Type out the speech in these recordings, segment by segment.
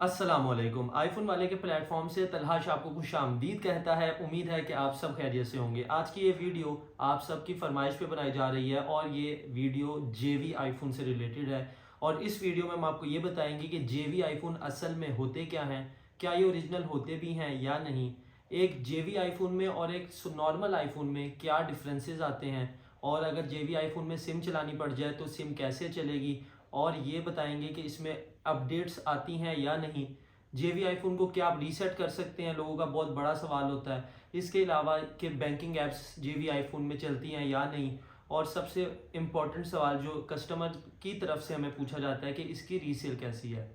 अस्सलामुअलैकुम। आईफोन वाले के प्लेटफॉर्म से तलहाश आपको खुशामदीद कहता है। उम्मीद है कि आप सब खैरियत से होंगे। आज की ये वीडियो आप सबकी फरमाइश पे बनाई जा रही है और ये वीडियो जेवी आईफोन से रिलेटेड है। और इस वीडियो में हम आपको ये बताएंगे कि जेवी आईफोन असल में होते क्या हैं, क्या ये ओरिजिनल होते भी हैं या नहीं, एक जेवी आईफोन में और एक नॉर्मल आईफोन में क्या डिफरेंसेस आते हैं, और अगर जेवी आईफोन में सिम चलानी पड़ जाए तो सिम कैसे चलेगी, और ये बताएंगे कि इसमें अपडेट्स आती हैं या नहीं। जेवी आईफोन को क्या आप रीसेट कर सकते हैं, लोगों का बहुत बड़ा सवाल होता है। इसके अलावा कि बैंकिंग एप्स जेवी आईफोन में चलती हैं या नहीं, और सबसे इम्पोर्टेंट सवाल जो कस्टमर की तरफ से हमें पूछा जाता है कि इसकी रीसेल कैसी है।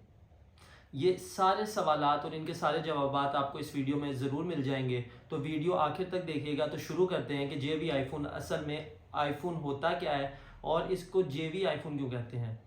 ये सारे सवालात और इनके सारे जवाबात आपको इस वीडियो में ज़रूर मिल जाएंगे, तो वीडियो आखिर तक देखिएगा। तो शुरू करते हैं कि जेवी आईफोन असल में आईफोन होता क्या है और इसको जेवी आईफोन क्यों कहते हैं।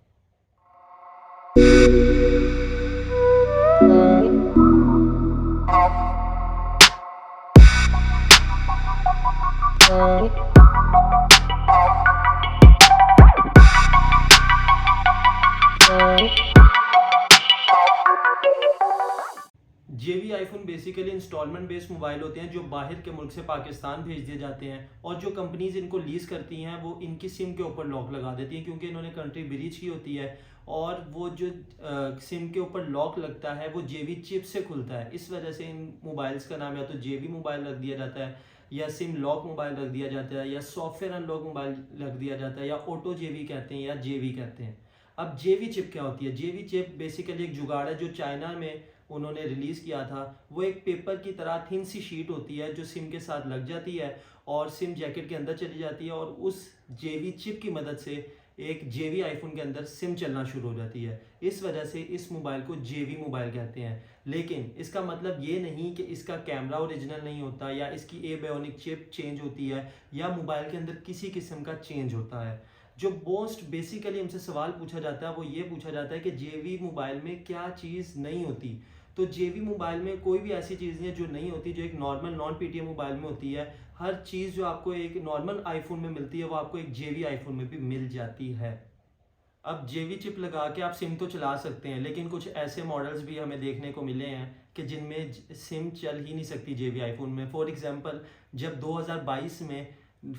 जेवी iPhone basically installment based mobile होते हैं जो बाहर के मुल्क से पाकिस्तान भेज दिए जाते हैं, और जो कंपनीज इनको लीज करती हैं वो इनकी सिम के ऊपर लॉक लगा देती हैं क्योंकि इन्होंने कंट्री ब्रीच की होती है। और वो जो सिम के ऊपर लॉक लगता है वो जेवी चिप से खुलता है। इस वजह से इन मोबाइल्स का नाम या तो जेवी मोबाइल रख दिया जाता है, या सिम लॉक मोबाइल रख दिया जाता है, या सॉफ्टवेयर अनलॉक मोबाइल रख दिया जाता है, या ऑटो जेवी कहते हैं, या जेवी कहते हैं। अब जेवी चिप क्या होती है? जेवी चिप बेसिकली एक जुगाड़ है जो चाइना में उन्होंने रिलीज़ किया था। वो एक पेपर की तरह थिन सी शीट होती है जो सिम के साथ लग जाती है और सिम जैकेट के अंदर चली जाती है, और उस जेवी चिप की मदद से एक जेवी आईफोन के अंदर सिम चलना शुरू हो जाती है। इस वजह से इस मोबाइल को जेवी मोबाइल कहते हैं। लेकिन इसका मतलब ये नहीं कि इसका कैमरा ओरिजिनल नहीं होता, या इसकी ए बायोनिक चिप चेंज होती है, या मोबाइल के अंदर किसी किस्म का चेंज होता है। जो मोस्ट बेसिकली हमसे सवाल पूछा जाता है वो ये पूछा जाता है कि जेवी मोबाइल में क्या चीज़ नहीं होती। तो जेवी मोबाइल में कोई भी ऐसी चीज़ नहीं है जो नहीं होती, जो एक नॉर्मल नॉन पीटीएम मोबाइल में होती है। हर चीज़ जो आपको एक नॉर्मल आईफोन में मिलती है वो आपको एक जेवी आईफोन में भी मिल जाती है। अब जेवी चिप लगा के आप सिम तो चला सकते हैं, लेकिन कुछ ऐसे मॉडल्स भी हमें देखने को मिले हैं कि जिनमें सिम चल ही नहीं सकती जेवी आईफोन में। फॉर एग्जांपल, जब 2022 में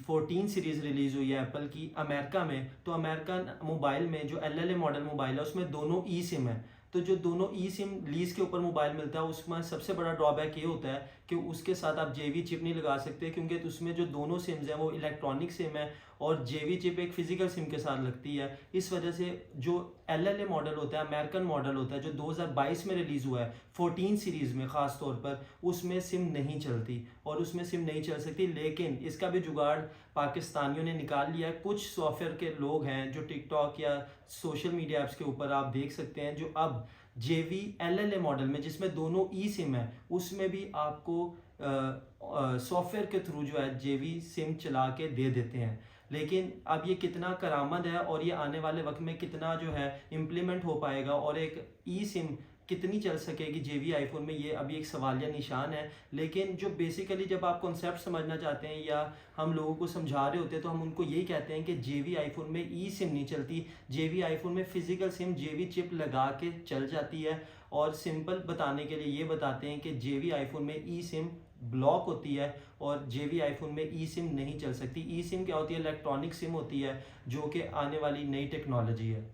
14 सीरीज़ रिलीज़ हुई है एप्पल की अमेरिका में, तो अमेरिकन मोबाइल में जो एल मॉडल मोबाइल है उसमें दोनों ई सिम है। तो जो दोनों ई सिम लीज के ऊपर मोबाइल मिलता है उसमें सबसे बड़ा ड्रॉबैक ये होता है कि उसके साथ आप जेवी चिप नहीं लगा सकते, क्योंकि उसमें जो दोनों सिम्स हैं वो इलेक्ट्रॉनिक सिम है और जेवी चिप एक फिजिकल सिम के साथ लगती है। इस वजह से जो एल मॉडल होता है, अमेरिकन मॉडल होता है जो 2022 में रिलीज़ हुआ है 14 सीरीज़ में ख़ास तौर पर, उसमें सिम नहीं चलती और उसमें सिम नहीं चल सकती। लेकिन इसका भी जुगाड़ पाकिस्तानियों ने निकाल लिया है। कुछ सॉफ्टवेयर के लोग हैं जो टिकटॉक या सोशल मीडिया ऐप्स के ऊपर आप देख सकते हैं, जो अब जेवी एल मॉडल में जिसमें दोनों ई सिम है उसमें भी आपको सॉफ्टवेयर के थ्रू जो है जेवी सिम चला के दे देते हैं। लेकिन अब ये कितना करामद है और ये आने वाले वक्त में कितना जो है इम्प्लीमेंट हो पाएगा और एक ई सिम कितनी चल सकेगी जेवी आईफोन में, ये अभी एक सवालिया निशान है। लेकिन जो बेसिकली जब आप कॉन्सेप्ट समझना चाहते हैं या हम लोगों को समझा रहे होते हैं तो हम उनको यही कहते हैं कि जेवी आईफोन में ई सिम नहीं चलती। जेवी आईफोन में फिजिकल सिम जेवी चिप लगा के चल जाती है। और सिंपल बताने के लिए ये बताते हैं कि जेवी आईफोन में ई सिम ब्लॉक होती है और जेवी आईफोन में ई सिम नहीं चल सकती। ई सिम क्या होती है? इलेक्ट्रॉनिक सिम होती है जो कि आने वाली नई टेक्नोलॉजी है।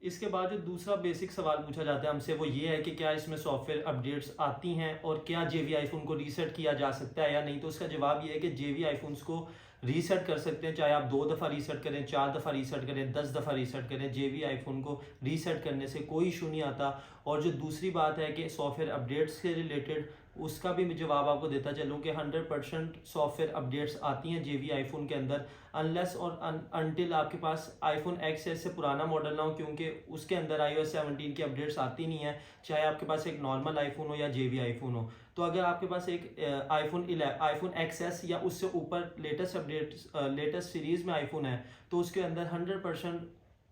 इसके बाद जो दूसरा बेसिक सवाल पूछा जाता है हमसे वो ये है कि क्या इसमें सॉफ्टवेयर अपडेट्स आती हैं और क्या जेवी आईफोन को रीसेट किया जा सकता है या नहीं। तो उसका जवाब ये है कि जेवी आईफोन्स को रीसेट कर सकते हैं, चाहे आप 2 दफ़ा रीसेट करें, 4 दफ़ा रीसेट करें, 10 दफ़ा रीसेट करें। जेवी आईफोन को रीसेट करने से कोई इशू नहीं आता। और जो दूसरी बात है कि सॉफ्टवेयर अपडेट्स से रिलेटेड, उसका भी मैं जवाब आपको देता चलूँ कि 100% सॉफ्टवेयर अपडेट्स आती हैं जेवी आईफोन के अंदर, अनलेस और अनटिल आपके पास आईफोन एक्सएस से पुराना मॉडल ना हो, क्योंकि उसके अंदर iOS 17 की अपडेट्स आती नहीं है, चाहे आपके पास एक नॉर्मल आईफोन हो या जेवी आईफोन हो। तो अगर आपके पास एक आईफोन एक्सएस या उससे ऊपर लेटेस्ट अपडेट्स लेटेस्ट सीरीज़ में आईफोन है तो उसके अंदर 100%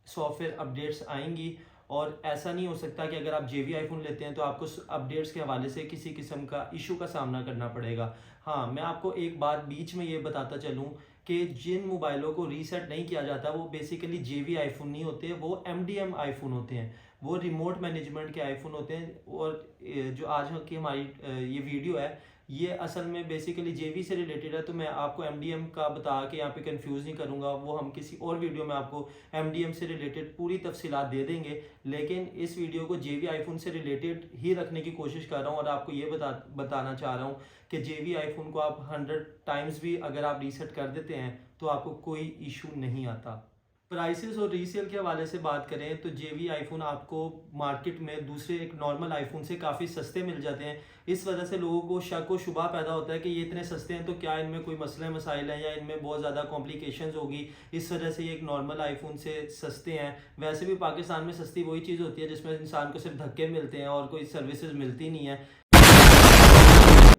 सॉफ्टवेयर अपडेट्स आएंगी। और ऐसा नहीं हो सकता कि अगर आप जेवी आईफोन लेते हैं तो आपको अपडेट्स के हवाले से किसी किस्म का इशू का सामना करना पड़ेगा। हाँ, मैं आपको एक बात बीच में ये बताता चलूँ कि जिन मोबाइलों को रीसेट नहीं किया जाता वो बेसिकली जेवी आईफोन नहीं होते, वो एमडीएम आईफोन होते हैं। वो रिमोट मैनेजमेंट के आईफोन होते हैं। और जो आज की हमारी ये वीडियो है ये असल में बेसिकली जेवी से रिलेटेड है, तो मैं आपको एमडीएम का बता के यहाँ पे कंफ्यूज नहीं करूँगा, वो हम किसी और वीडियो में आपको एमडीएम से रिलेटेड पूरी तफसीलात दे देंगे। लेकिन इस वीडियो को जेवी आईफोन से रिलेटेड ही रखने की कोशिश कर रहा हूँ और आपको ये बताना चाह रहा हूँ कि जेवी आईफोन को आप 100 टाइम्स भी अगर आप रीसेट कर देते हैं तो आपको कोई इशू नहीं आता। प्राइसेस और रीसेल के हवाले से बात करें तो जेवी आईफोन आपको मार्केट में दूसरे एक नॉर्मल आईफोन से काफ़ी सस्ते मिल जाते हैं। इस वजह से लोगों को शक व शुबा पैदा होता है कि ये इतने सस्ते हैं तो क्या इनमें कोई मसले मसाइल हैं या इनमें बहुत ज़्यादा कॉम्प्लिकेशंस होगी, इस वजह से ये एक नॉर्मल आईफोन से सस्ते हैं। वैसे भी पाकिस्तान में सस्ती वही चीज़ होती है जिसमें इंसान को सिर्फ धक्के मिलते हैं और कोई सर्विसेज मिलती नहीं है।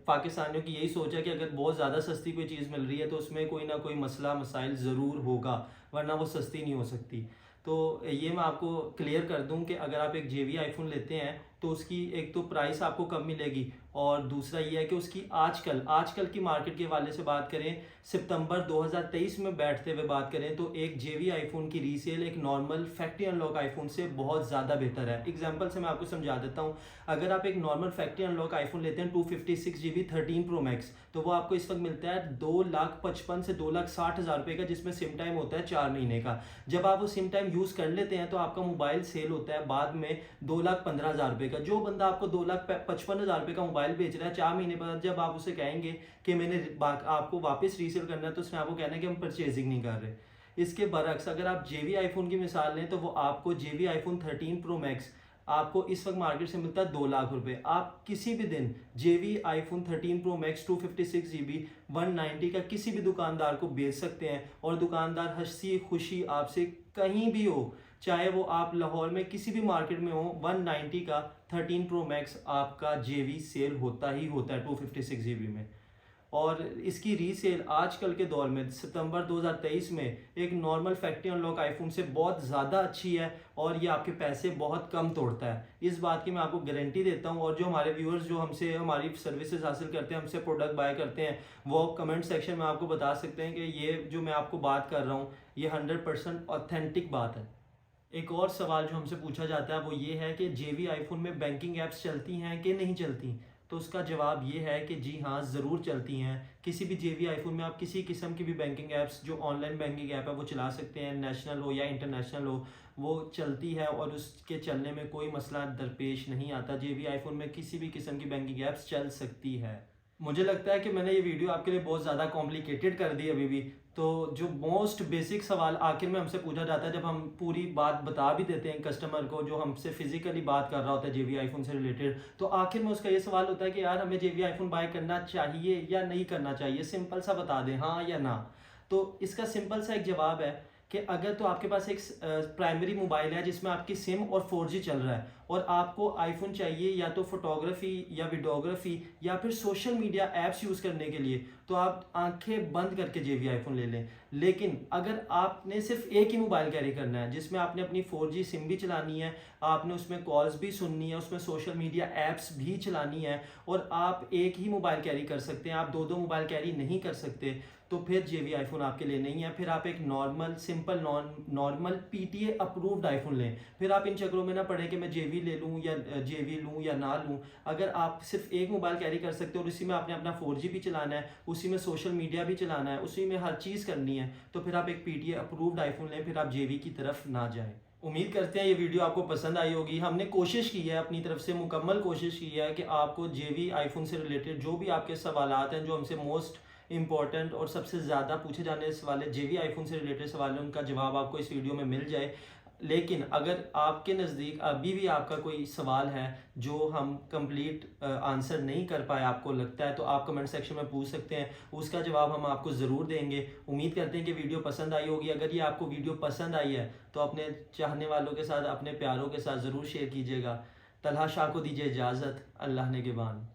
पाकिस्तानियों की यही सोच है कि अगर बहुत ज़्यादा सस्ती कोई चीज़ मिल रही है तो उसमें कोई ना कोई मसला मसाइल ज़रूर होगा, वरना वो सस्ती नहीं हो सकती। तो ये मैं आपको क्लियर कर दूं कि अगर आप एक जेवी आईफोन लेते हैं तो उसकी एक तो प्राइस आपको कम मिलेगी और दूसरा ये है कि उसकी आजकल की मार्केट के हवाले से बात करें, सितंबर 2023 में बैठते हुए बात करें तो एक जेवी आईफोन की रीसेल एक नॉर्मल फैक्ट्री अनलॉक आईफोन से बहुत ज़्यादा बेहतर है। एग्जांपल से मैं आपको समझा देता हूँ। अगर आप एक नॉर्मल फैक्ट्री अनलॉक आईफोन लेते हैं 256GB 13 Pro Max, तो वो आपको इस वक्त मिलता है 2,55,000 से 2,60,000 रुपये का, जिसमें सिम टाइम होता है 4 महीने का। जब आप वो सिम टाइम यूज़ कर लेते हैं तो आपका मोबाइल सेल होता है बाद में 2,15,000 रुपये का। जो बंदा आपको 2,55,000 रुपये का मोबाइल बेच रहा है 4 महीने बाद जब आप उसे कहेंगे कि मैंने आपको वापस रीसेल करना है तो उसने आपको कहना है कि हम परचेजिंग नहीं कर रहे। इसके बरक्स अगर आप जेवी आईफोन की मिसाल लें तो वो आपको जेवी आईफोन 13 Pro Max आपको इस वक्त मार्केट से मिलता है 2 लाख रुपए। आप किसी भी दिन जेवी आईफोन 13 Pro Max 256GB 190 का किसी भी दुकानदार को बेच सकते हैं और दुकानदार हंसी खुशी आपसे कहीं भी हो, चाहे वो आप लाहौर में किसी भी मार्केट में हो, 190 का 13 Pro Max आपका जेवी सेल होता ही होता है 256GB में। और इसकी रीसेल आजकल के दौर में सितंबर 2023 में एक नॉर्मल फैक्ट्री अनलॉक आईफोन से बहुत ज़्यादा अच्छी है और ये आपके पैसे बहुत कम तोड़ता है। इस बात की मैं आपको गारंटी देता हूँ। और जो हमारे व्यूअर्स जो हमसे हमारी सर्विसेज हासिल करते हैं, हमसे प्रोडक्ट बाय करते हैं, वो कमेंट सेक्शन में आपको बता सकते हैं कि ये जो मैं आपको बात कर रहा हूँ ये 100% ऑथेंटिक बात है। एक और सवाल जो हमसे पूछा जाता है वो ये है कि जेवी आईफोन में बैंकिंग ऐप्स चलती हैं कि नहीं चलती। तो उसका जवाब ये है कि जी हाँ, ज़रूर चलती हैं। किसी भी जेवी आईफोन में आप किसी किस्म की भी बैंकिंग ऐप्स जो ऑनलाइन बैंकिंग ऐप है वो चला सकते हैं, नेशनल हो या इंटरनेशनल हो, वो चलती है और उसके चलने में कोई मसला दरपेश नहीं आता। जेवी आईफोन में किसी भी किस्म की बैंकिंग ऐप्स चल सकती है। मुझे लगता है कि मैंने ये वीडियो आपके लिए बहुत ज़्यादा कॉम्प्लिकेटेड कर दी अभी भी। तो जो मोस्ट बेसिक सवाल आखिर में हमसे पूछा जाता है जब हम पूरी बात बता भी देते हैं कस्टमर को जो हमसे फिजिकली बात कर रहा होता है जेवी आईफोन से रिलेटेड, तो आखिर में उसका ये सवाल होता है कि यार हमें जेवी आईफोन बाय करना चाहिए या नहीं करना चाहिए, सिंपल सा बता दें हाँ या ना। तो इसका सिंपल सा एक जवाब है कि अगर तो आपके पास एक प्राइमरी मोबाइल है जिसमें आपकी सिम और 4G चल रहा है और आपको आईफोन चाहिए या तो फोटोग्राफी या वीडियोग्राफी या फिर सोशल मीडिया ऐप्स यूज़ करने के लिए, तो आप आंखें बंद करके जेवी आईफोन ले लें। लेकिन अगर आपने सिर्फ एक ही मोबाइल कैरी करना है जिसमें आपने अपनी 4G सिम भी चलानी है, आपने उसमें कॉल्स भी सुननी है, उसमें सोशल मीडिया ऐप्स भी चलानी है और आप एक ही मोबाइल कैरी कर सकते हैं, आप दो मोबाइल कैरी नहीं कर सकते, तो फिर जेवी आईफोन आपके लिए नहीं है। फिर आप एक normal simple normal PTA approved iPhone लें। फिर आप इन चक्रों में ना पड़े कि मैं जेवी ले लूँ या जेवी लूँ या ना लूँ। अगर आप सिर्फ एक मोबाइल कैरी कर सकते हो और उसी में आपने अपना 4G भी चलाना है, उसी में सोशल मीडिया भी चलाना है, उसी में हर चीज़ करनी है, तो फिर आप एक PTA अप्रूव्ड आईफोन लें, फिर आप जेवी की तरफ ना जाएँ। उम्मीद करते हैं ये वीडियो आपको पसंद आई होगी। हमने कोशिश की है अपनी तरफ से, मुकम्मल कोशिश की है कि आपको जेवी आईफोन से रिलेटेड जो भी आपके सवालात हैं, जो हमसे मोस्ट इंपॉर्टेंट और सबसे ज़्यादा पूछे जाने वाले जेवी आईफोन से रिलेटेड सवाल हैं, उनका जवाब आपको इस वीडियो में मिल जाए। लेकिन अगर आपके नज़दीक अभी भी आपका कोई सवाल है जो हम कंप्लीट आंसर नहीं कर पाए, आपको लगता है, तो आप कमेंट सेक्शन में पूछ सकते हैं, उसका जवाब हम आपको ज़रूर देंगे। उम्मीद करते हैं कि वीडियो पसंद आई होगी। अगर ये आपको वीडियो पसंद आई है तो अपने चाहने वालों के साथ, अपने प्यारों के साथ ज़रूर शेयर कीजिएगा। तलहा शाह को दीजिए इजाज़त। अल्लाह ने के बान।